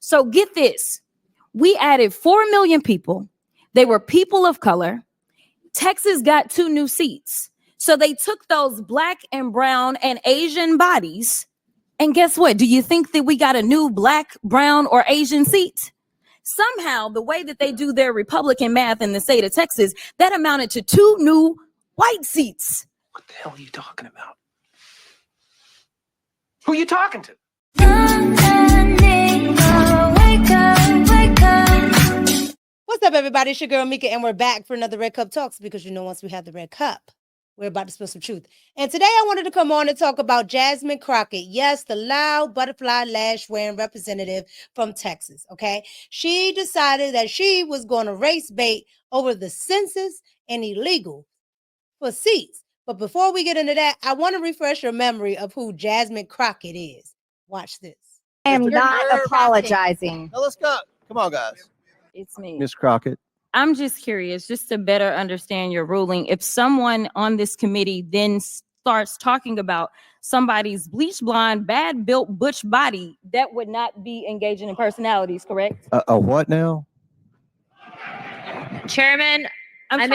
So get this. We added 4 million people. They were people of color. Texas got 2 new seats. So they took those black and brown and Asian bodies. And guess what? Do you think that we got a new black, brown, or Asian seat? Somehow, the way that they do their Republican math in the state of Texas, that amounted to 2 new white seats. What the hell are you talking about? Who are you talking to? What's up, everybody? It's your girl, Mika, and we're back for another Red Cup Talks because, once we have the Red Cup, we're about to spill some truth. And today I wanted to come on and talk about Jasmine Crook-ett. Yes, the loud butterfly lash wearing representative from Texas, okay? She decided that she was going to race bait over the census and illegal for seats. But before we get into that, I want to refresh your memory of who Jasmine Crook-ett is. Watch this. I am not apologizing. No, let's go. Come on, guys. It's me. Miss Crook-ett. I'm just curious, just to better understand your ruling. If someone on this committee then starts talking about somebody's bleach blonde, bad built butch body, that would not be engaging in personalities, correct? A what now? Chairman, I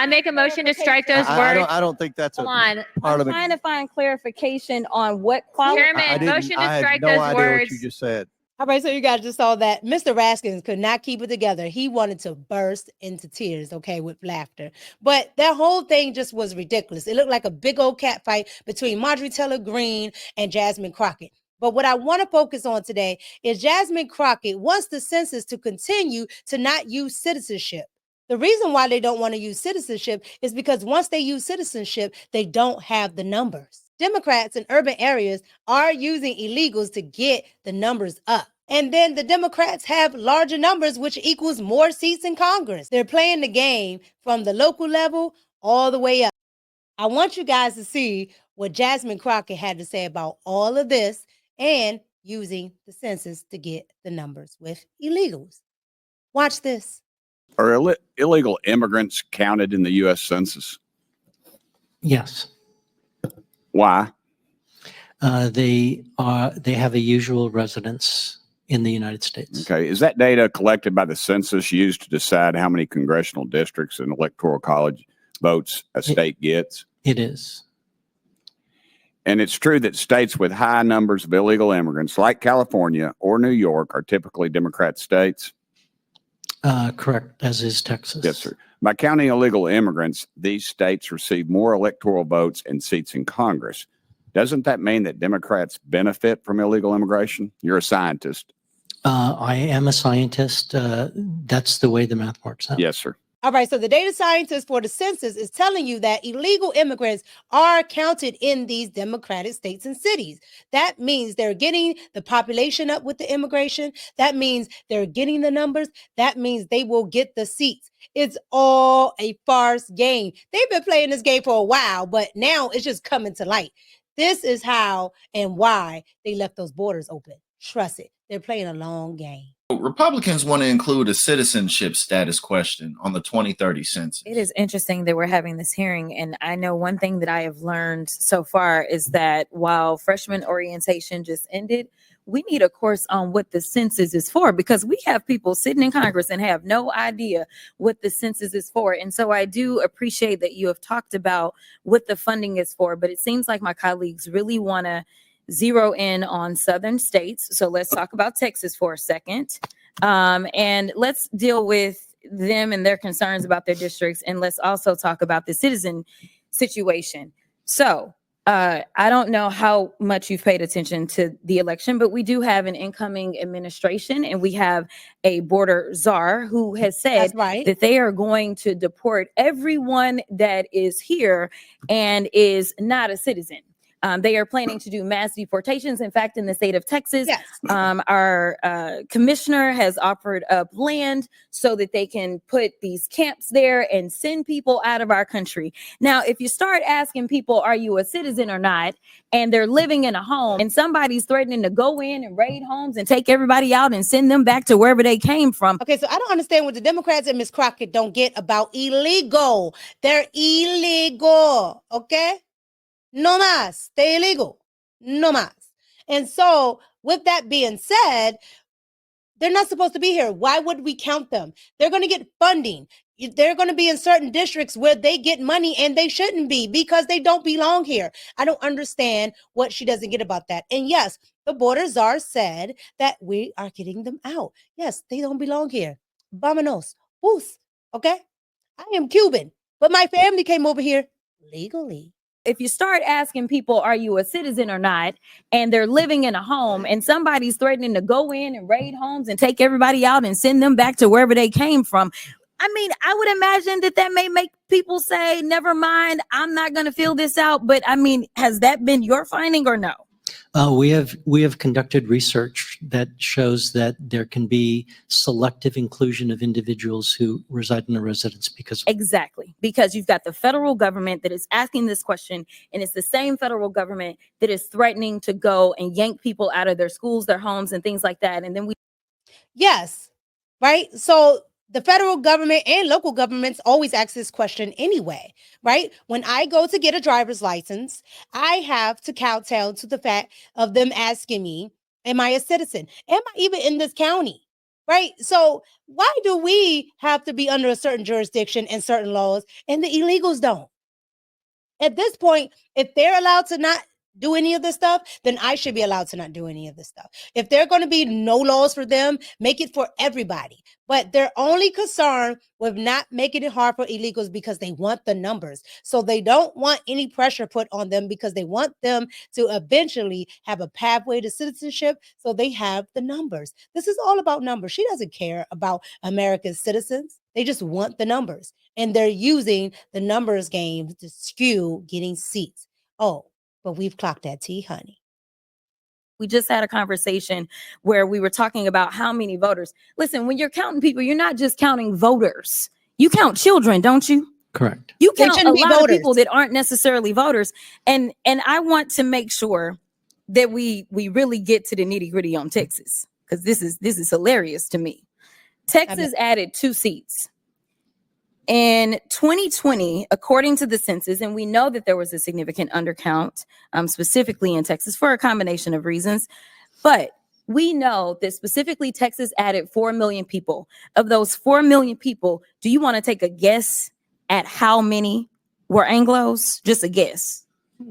make a motion to strike those words. I don't think that's Hold on. I'm trying to find clarification on what quality. Chairman, motion to strike I had no those idea words. what you just said. All right, so you guys just saw that Mr. Raskins could not keep it together. He wanted to burst into tears, okay, with laughter. But that whole thing just was ridiculous. It looked like a big old cat fight between Marjorie Taylor Greene and Jasmine Crook-ett. But what I want to focus on today is Jasmine Crook-ett wants the census to continue to not use citizenship. The reason why they don't want to use citizenship is because once they use citizenship, they don't have the numbers. Democrats in urban areas are using illegals to get the numbers up. And then the Democrats have larger numbers, which equals more seats in Congress. They're playing the game from the local level all the way up. I want you guys to see what Jasmine Crook-ett had to say about all of this and using the census to get the numbers with illegals. Watch this. Are illegal immigrants counted in the U.S. Census? Yes. Why? They have a usual residence in the United States. Okay. Is that data collected by the census used to decide how many congressional districts and electoral college votes a state gets? It is. And it's true that states with high numbers of illegal immigrants, like California or New York, are typically Democrat states? Correct, as is Texas. Yes, sir. By counting illegal immigrants, these states receive more electoral votes and seats in Congress. Doesn't that mean that Democrats benefit from illegal immigration? You're a scientist. I am a scientist. That's the way the math works out. Yes, sir. All right, so the data scientist for the census is telling you that illegal immigrants are counted in these Democratic states and cities. That means they're getting the population up with the immigration. That means they're getting the numbers. That means they will get the seats. It's all a farce game. They've been playing this game for a while, but now it's just coming to light. This is how and why they left those borders open. Trust it. They're playing a long game. Republicans want to include a citizenship status question on the 2030 census. It is interesting that we're having this hearing. And I know one thing that I have learned so far is that while freshman orientation just ended, we need a course on what the census is for, because we have people sitting in Congress and have no idea what the census is for. And so I do appreciate that you have talked about what the funding is for, but it seems like my colleagues really want to zero in on southern states. So let's talk about Texas for a second. And let's deal with them and their concerns about their districts. And let's also talk about the citizen situation. So I don't know how much you've paid attention to the election, but we do have an incoming administration and we have a border czar who has said that they are going to deport everyone that is here and is not a citizen. They are planning to do mass deportations. In fact, in the state of Texas, our commissioner has offered up land so that they can put these camps there and send people out of our country. Now, if you start asking people, are you a citizen or not, and they're living in a home and somebody's threatening to go in and raid homes and take everybody out and send them back to wherever they came from. Okay, so I don't understand what the Democrats and Ms. Crook-ett don't get about illegal. They're illegal, okay? No más. They're illegal. No más. And so with that being said, They're not supposed to be here. Why would we count them? They're going to get funding. They're going to be in certain districts where they get money and they shouldn't be because they don't belong here. I don't understand what she doesn't get about that. And yes, the border czar said that we are getting them out. Yes, they don't belong here. Vámonos. Woos. Okay? I am Cuban, but my family came over here legally. If you start asking people, are you a citizen or not, and they're living in a home and somebody's threatening to go in and raid homes and take everybody out and send them back to wherever they came from, I mean, I would imagine that may make people say, never mind, I'm not going to fill this out. But I mean, has that been your finding or no? We have conducted research that shows that there can be selective inclusion of individuals who reside in a residence because Exactly, because you've got the federal government that is asking this question, and it's the same federal government that is threatening to go and yank people out of their schools, their homes, and things like that. And then Yes, right? So the federal government and local governments always ask this question anyway, right? When I go to get a driver's license, I have to kowtow to the fact of them asking me, am I a citizen? Am I even in this county? Right? So why do we have to be under a certain jurisdiction and certain laws and the illegals don't? At this point, if they're allowed to not do any of this stuff, then I should be allowed to not do any of this stuff. If there are going to be no laws for them, make it for everybody. But they're only concerned with not making it hard for illegals because they want the numbers. So they don't want any pressure put on them because they want them to eventually have a pathway to citizenship so they have the numbers. This is all about numbers. She doesn't care about American citizens. They just want the numbers. And they're using the numbers game to skew getting seats. Oh, but we've clocked that T, honey. we just had a conversation where we were talking about how many voters. Listen, when you're counting people, you're not just counting voters. You count children, don't you? correct. You They count a shouldn't be lot of voters. people that aren't necessarily voters. And I want to make sure that we really get to the nitty-gritty on Texas, because this is hilarious to me. Texas added 2 seats. In 2020, according to the census, and we know that there was a significant undercount, specifically in Texas for a combination of reasons, but we know that specifically Texas added 4 million people. Of those 4 million people, do you want to take a guess at how many were Anglos? Just a guess.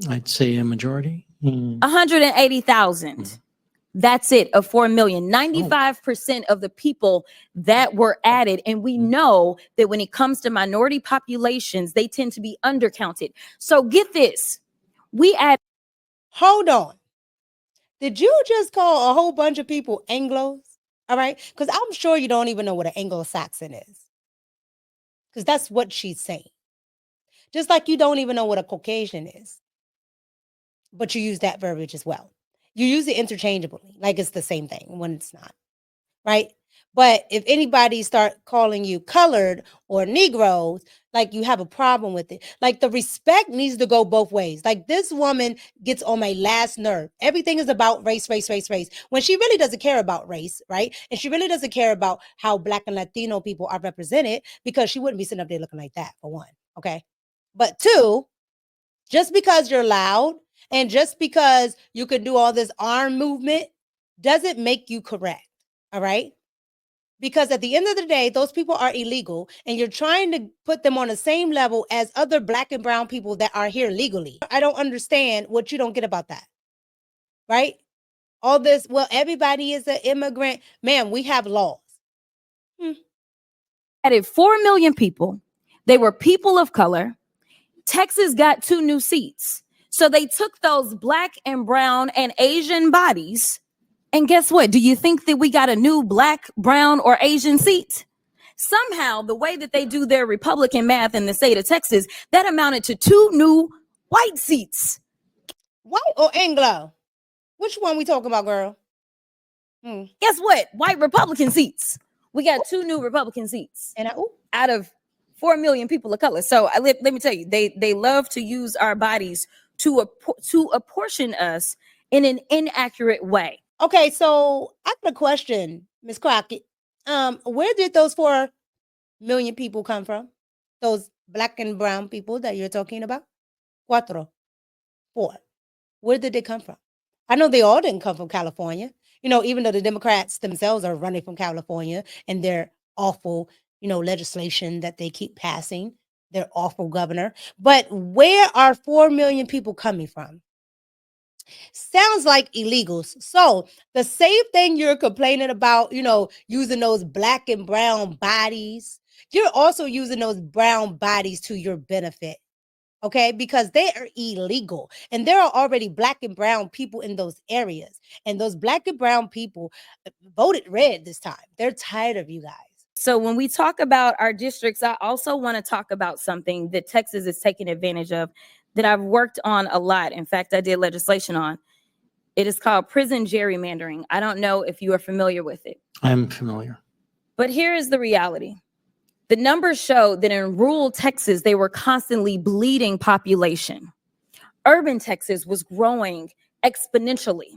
I'd say a majority. 180,000. That's it, of 4 million. 95% of the people that were added. And we know that when it comes to minority populations, they tend to be undercounted. So get this. We add. Hold on. Did you just call a whole bunch of people Anglos? All right. Because I'm sure you don't even know what an Anglo-Saxon is. Because that's what she's saying. Just like you don't even know what a Caucasian is. But you use that verbiage as well. You use it interchangeably, like it's the same thing when it's not, right? But if anybody start calling you colored or Negroes, like you have a problem with it. Like the respect needs to go both ways. Like this woman gets on my last nerve. Everything is about race, race, race, race. When she really doesn't care about race, right? And she really doesn't care about how Black and Latino people are represented, because she wouldn't be sitting up there looking like that, for one, okay? But 2, just because you're loud and just because you can do all this arm movement doesn't make you correct, all right? Because at the end of the day, those people are illegal, and you're trying to put them on the same level as other Black and brown people that are here legally. I don't understand what you don't get about that, right? All this, well, everybody is an immigrant. Ma'am, we have laws. Added 4 million people. They were people of color. Texas got 2 new seats. So they took those Black and brown and Asian bodies. And guess what? Do you think that we got a new Black, brown, or Asian seat? Somehow, the way that they do their Republican math in the state of Texas, that amounted to 2 new white seats. White or Anglo? Which one we talking about, girl? Guess what? White Republican seats. We got 2 new Republican seats And out of 4 million people of color. So let me tell you, they love to use our bodies to apportion us in an inaccurate way. okay, so I got a question, Miss Crockett. Where did those 4 million people come from? Those Black and brown people that you're talking about? 4. Where did they come from? I know they all didn't come from California. even though the Democrats themselves are running from California and their awful, legislation that they keep passing, their awful governor. But where are 4 million people coming from? Sounds like illegals. So the same thing you're complaining about, using those black and brown bodies, you're also using those brown bodies to your benefit. Okay, because they are illegal and there are already black and brown people in those areas. And those black and brown people voted red this time. They're tired of you guys. So when we talk about our districts, I also want to talk about something that Texas is taking advantage of that I've worked on a lot. In fact, I did legislation on. It is called prison gerrymandering. I don't know if you are familiar with it. I'm familiar. But here is the reality. The numbers show that in rural Texas, they were constantly bleeding population. Urban Texas was growing exponentially.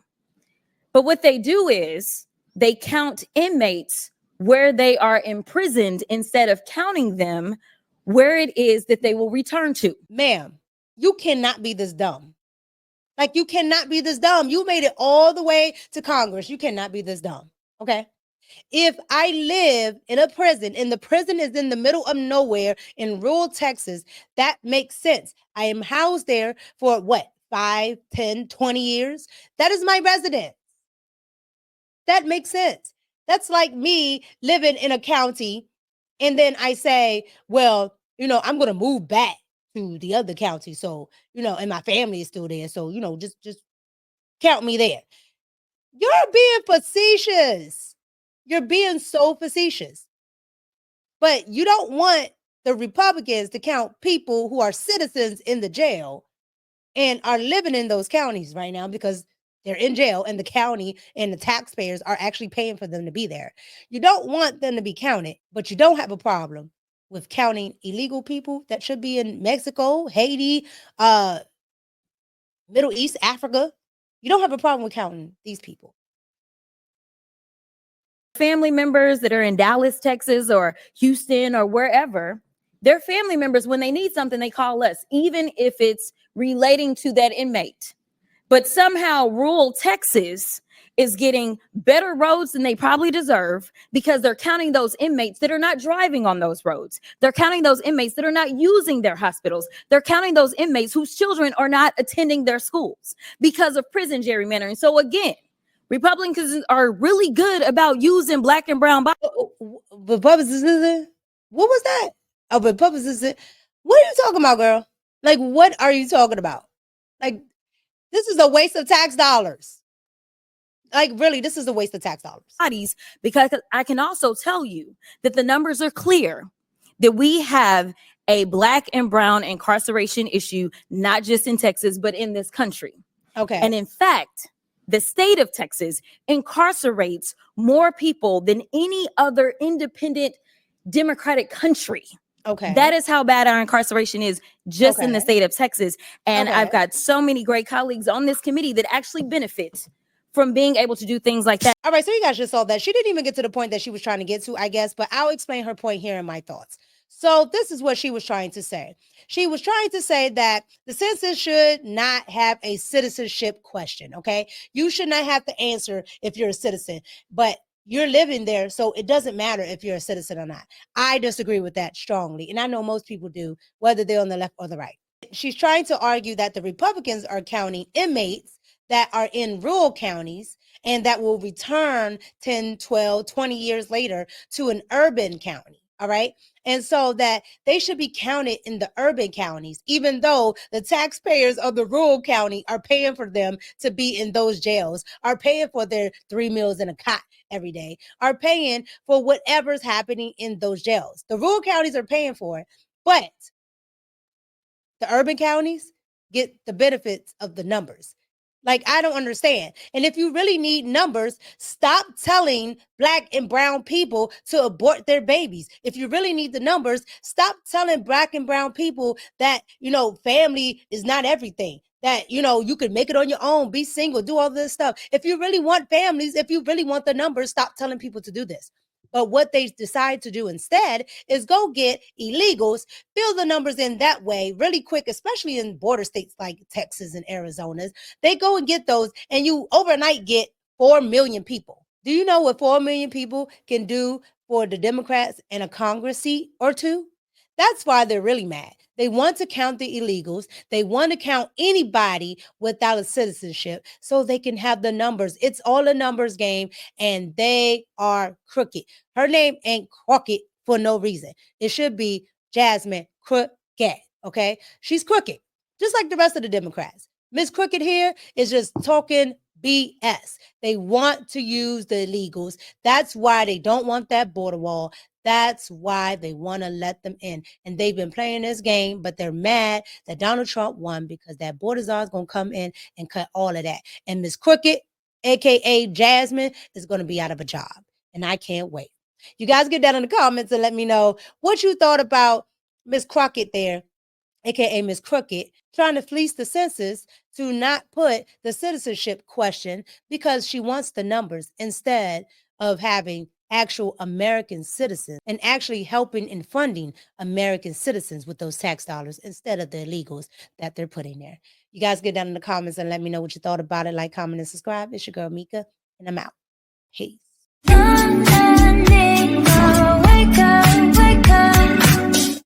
But what they do is they count inmates where they are imprisoned instead of counting them where it is that they will return to. Ma'am, you cannot be this dumb. Like, you cannot be this dumb. You made it all the way to Congress. You cannot be this dumb. Okay? If I live in a prison and the prison is in the middle of nowhere in rural Texas, that makes sense. I am housed there for what, 5, 10, 20 years? That is my residence. That makes sense. That's like me living in a county and then I say, well, I'm going to move back to the other county. So, and my family is still there. So, just count me there. You're being facetious. You're being so facetious. But you don't want the Republicans to count people who are citizens in the jail and are living in those counties right now because they're in jail and the county and the taxpayers are actually paying for them to be there. You don't want them to be counted, but you don't have a problem with counting illegal people that should be in Mexico, Haiti, Middle East, Africa. You don't have a problem with counting these people. Family members that are in Dallas, Texas, or Houston, or wherever, their family members, when they need something, they call us, even if it's relating to that inmate. But somehow rural Texas is getting better roads than they probably deserve because they're counting those inmates that are not driving on those roads. They're counting those inmates that are not using their hospitals. They're counting those inmates whose children are not attending their schools because of prison gerrymandering. So again, Republicans are really good about using black and brown bodies. Republicans, what was that? Oh, Republicans, what are you talking about, girl? Like, what are you talking about? Like, this is a waste of tax dollars. Like, really, this is a waste of tax dollars. Because I can also tell you that the numbers are clear that we have a black and brown incarceration issue, not just in Texas, but in this country. Okay. And in fact, the state of Texas incarcerates more people than any other independent democratic country. Okay. That is how bad our incarceration is just in the state of Texas. And I've got so many great colleagues on this committee that actually benefit from being able to do things like that. All right, so you guys just saw that. She didn't even get to the point that she was trying to get to, I guess, but I'll explain her point here in my thoughts. So this is what she was trying to say. She was trying to say that the census should not have a citizenship question, okay? You should not have to answer if you're a citizen, but you're living there, so it doesn't matter if you're a citizen or not. I disagree with that strongly, and I know most people do, whether they're on the left or the right. She's trying to argue that the Republicans are counting inmates that are in rural counties and that will return 10, 12, 20 years later to an urban county. All right. And so that they should be counted in the urban counties, even though the taxpayers of the rural county are paying for them to be in those jails, are paying for their 3 meals in a cot every day, are paying for whatever's happening in those jails. The rural counties are paying for it, but the urban counties get the benefits of the numbers. Like, I don't understand. And if you really need numbers, stop telling black and brown people to abort their babies. If you really need the numbers, stop telling black and brown people that, family is not everything, that, you can make it on your own, be single, do all this stuff. If you really want families, if you really want the numbers, stop telling people to do this. But what they decide to do instead is go get illegals, fill the numbers in that way really quick, especially in border states like Texas and Arizona. They go and get those, and you overnight get 4 million people. Do you know what 4 million people can do for the Democrats in a Congress seat or two? That's why they're really mad. They want to count the illegals. They want to count anybody without a citizenship so they can have the numbers. It's all a numbers game, and they are crooked. Her name ain't Crook-it for no reason. It should be Jasmine Crook-ett, okay? She's crooked, just like the rest of the Democrats. Miss Crook-it here is just talking BS. They want to use the illegals. That's why they don't want that border wall. That's why they want to let them in. And they've been playing this game, but they're mad that Donald Trump won because that border czar is going to come in and cut all of that. And Miss Crook-it, aka Jasmine, is going to be out of a job. And I can't wait. You guys get down in the comments and let me know what you thought about Miss Crockett there, aka Miss Crook-it, trying to fleece the census to not put the citizenship question because she wants the numbers instead of having actual American citizens and actually helping and funding American citizens with those tax dollars instead of the illegals that they're putting there. You guys get down in the comments and let me know what you thought about it. Like, comment, and subscribe. It's your girl Mika, and I'm out. Peace.